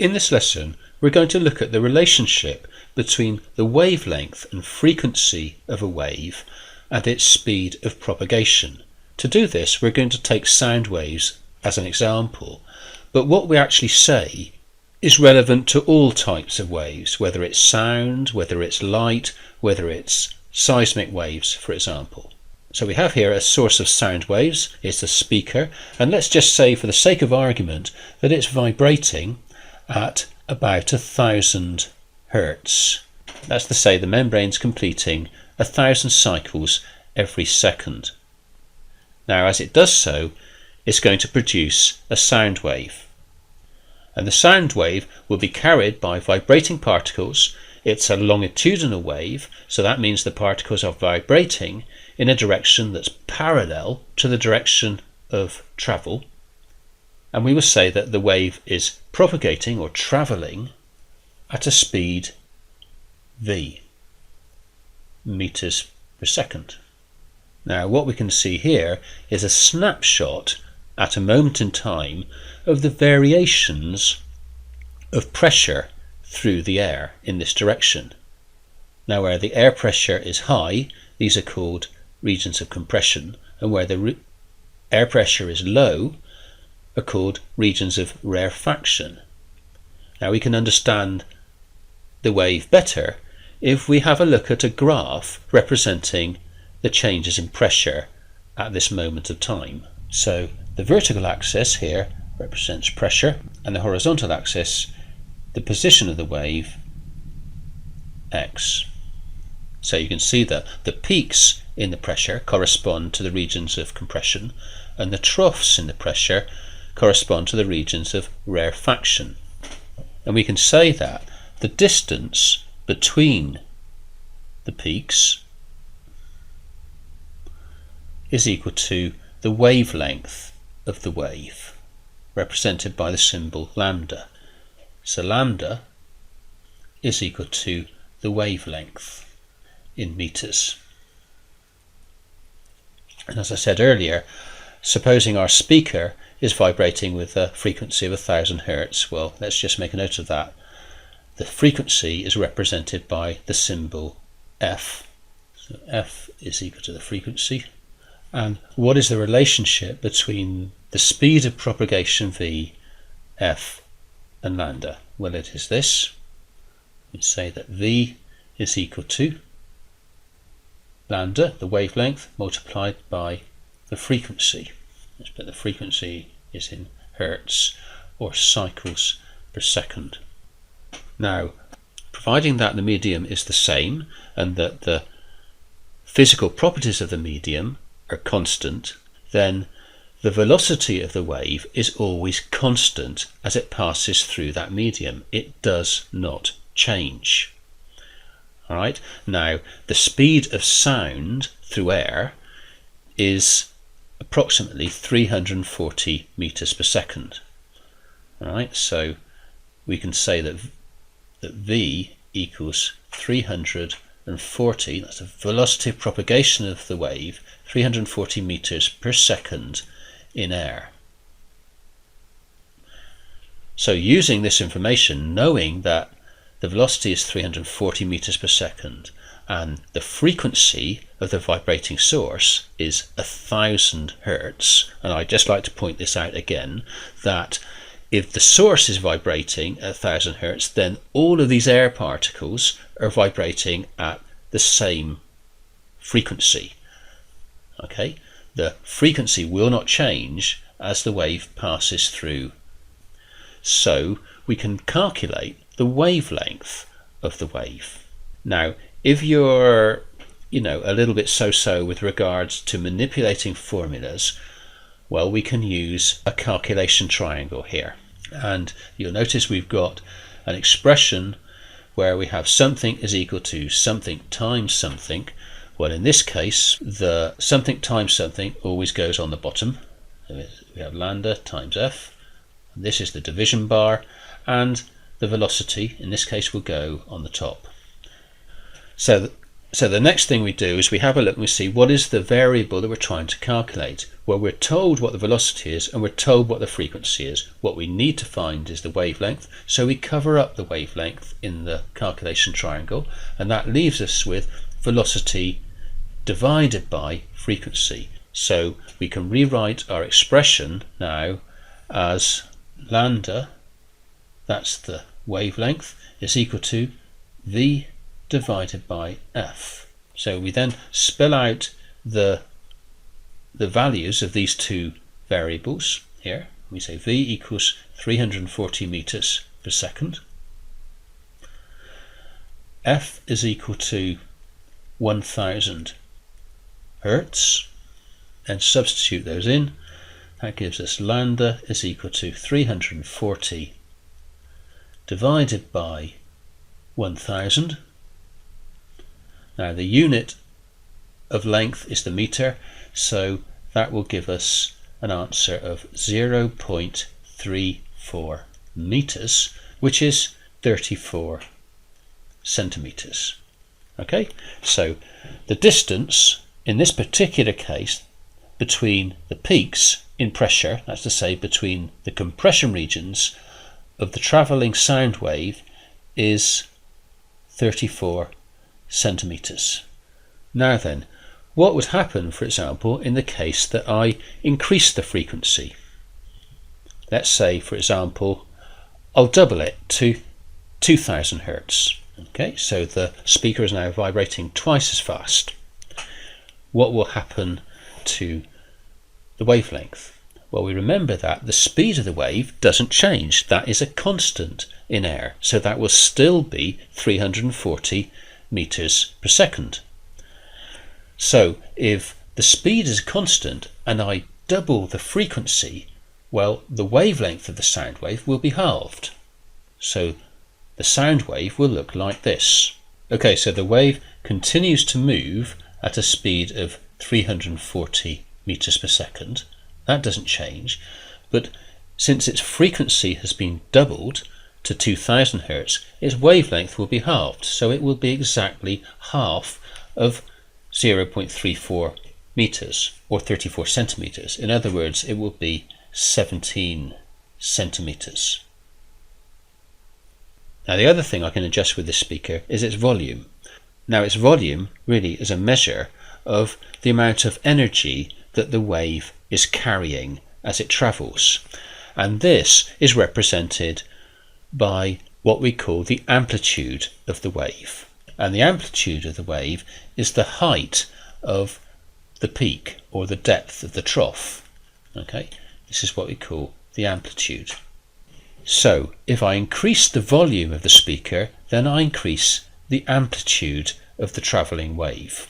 In this lesson, we're going to look at the relationship between the wavelength and frequency of a wave and its speed of propagation. To do this, we're going to take sound waves as an example, but what we actually say is relevant to all types of waves, whether it's sound, whether it's light, whether it's seismic waves, for example. So we have here a source of sound waves, it's the speaker, and let's just say for the sake of argument that it's vibrating at about 1,000 Hertz. That's to say the membrane's completing 1,000 cycles every second. Now as it does so, it's going to produce a sound wave. And the sound wave will be carried by vibrating particles. It's a longitudinal wave, so that means the particles are vibrating in a direction that's parallel to the direction of travel. And we will say that the wave is propagating or travelling at a speed v, meters per second. Now what we can see here is a snapshot at a moment in time of the variations of pressure through the air in this direction. Now where the air pressure is high, these are called regions of compression, and where the air pressure is low are called regions of rarefaction. Now we can understand the wave better if we have a look at a graph representing the changes in pressure at this moment of time. So the vertical axis here represents pressure, and the horizontal axis the position of the wave, x. So you can see that the peaks in the pressure correspond to the regions of compression, and the troughs in the pressure correspond to the regions of rarefaction. And we can say that the distance between the peaks is equal to the wavelength of the wave, represented by the symbol lambda. So lambda is equal to the wavelength in meters. And as I said earlier, supposing our speaker is vibrating with a frequency of 1,000 Hertz, well, let's just make a note of that. The frequency is represented by the symbol F. So F is equal to the frequency. And what is the relationship between the speed of propagation v, f, and lambda? Well, it is this. We say that v is equal to lambda, the wavelength, multiplied by the frequency. But the frequency is in Hertz or cycles per second. Now, providing that the medium is the same and that the physical properties of the medium are constant, then the velocity of the wave is always constant as it passes through that medium. It does not change. All right. Now, the speed of sound through air is approximately 340 meters per second. All right. So we can say that v equals 340. That's the velocity of propagation of the wave, 340 meters per second in air. So using this information, knowing that the velocity is 340 meters per second and the frequency of the vibrating source is 1,000 Hertz, and I'd just like to point this out again, that if the source is vibrating at 1,000 Hertz, then all of these air particles are vibrating at the same frequency. Okay, the frequency will not change as the wave passes through. So we can calculate the wavelength of the wave. Now, if you're, a little bit so-so with regards to manipulating formulas, well, we can use a calculation triangle here. And you'll notice we've got an expression where we have something is equal to something times something. Well, in this case, the something times something always goes on the bottom. We have lambda times f. This is the division bar, and the velocity in this case will go on the top. So So the next thing we do is we have a look and we see what is the variable that we're trying to calculate. Well, we're told what the velocity is and we're told what the frequency is. What we need to find is the wavelength, so we cover up the wavelength in the calculation triangle, and that leaves us with velocity divided by frequency. So we can rewrite our expression now as lambda, that's the wavelength, is equal to v divided by f. So we then spell out the values of these two variables here. We say v equals 340 meters per second, f is equal to 1000 hertz, and substitute those in. That gives us lambda is equal to 340 divided by 1000. Now the unit of length is the meter, so that will give us an answer of 0.34 meters, which is 34 centimeters. Okay, so the distance in this particular case between the peaks in pressure, that's to say between the compression regions of the travelling sound wave, is 34 centimeters. Now then, what would happen, for example, in the case that I increase the frequency? Let's say, for example, I'll double it to 2000 hertz. Okay, so the speaker is now vibrating twice as fast. What will happen to the wavelength? Well, we remember that the speed of the wave doesn't change. That is a constant in air, so that will still be 340 meters per second. So if the speed is constant and I double the frequency, well, the wavelength of the sound wave will be halved. So the sound wave will look like this. Okay, so the wave continues to move at a speed of 340 meters per second. That doesn't change, but since its frequency has been doubled to 2000 hertz, its wavelength will be halved, so it will be exactly half of 0.34 meters, or 34 centimeters. In other words, it will be 17 centimeters. Now the other thing I can adjust with this speaker is its volume. Now its volume really is a measure of the amount of energy that the wave is carrying as it travels, and this is represented by what we call the amplitude of the wave. And the amplitude of the wave is the height of the peak, or the depth of the trough. Okay, this is what we call the amplitude. So if I increase the volume of the speaker, then I increase the amplitude of the travelling wave,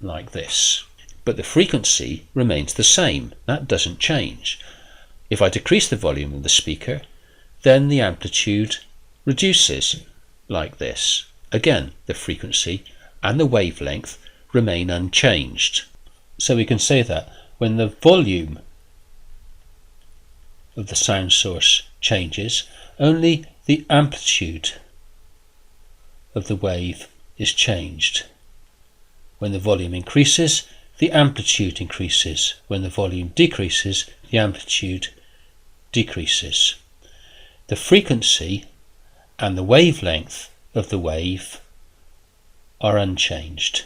like this. But the frequency remains the same, that doesn't change. If I decrease the volume of the speaker, then the amplitude reduces, like this. Again, the frequency and the wavelength remain unchanged. So we can say that when the volume of the sound source changes, only the amplitude of the wave is changed. When the volume increases, the amplitude increases. When the volume decreases, the amplitude decreases. The frequency and the wavelength of the wave are unchanged.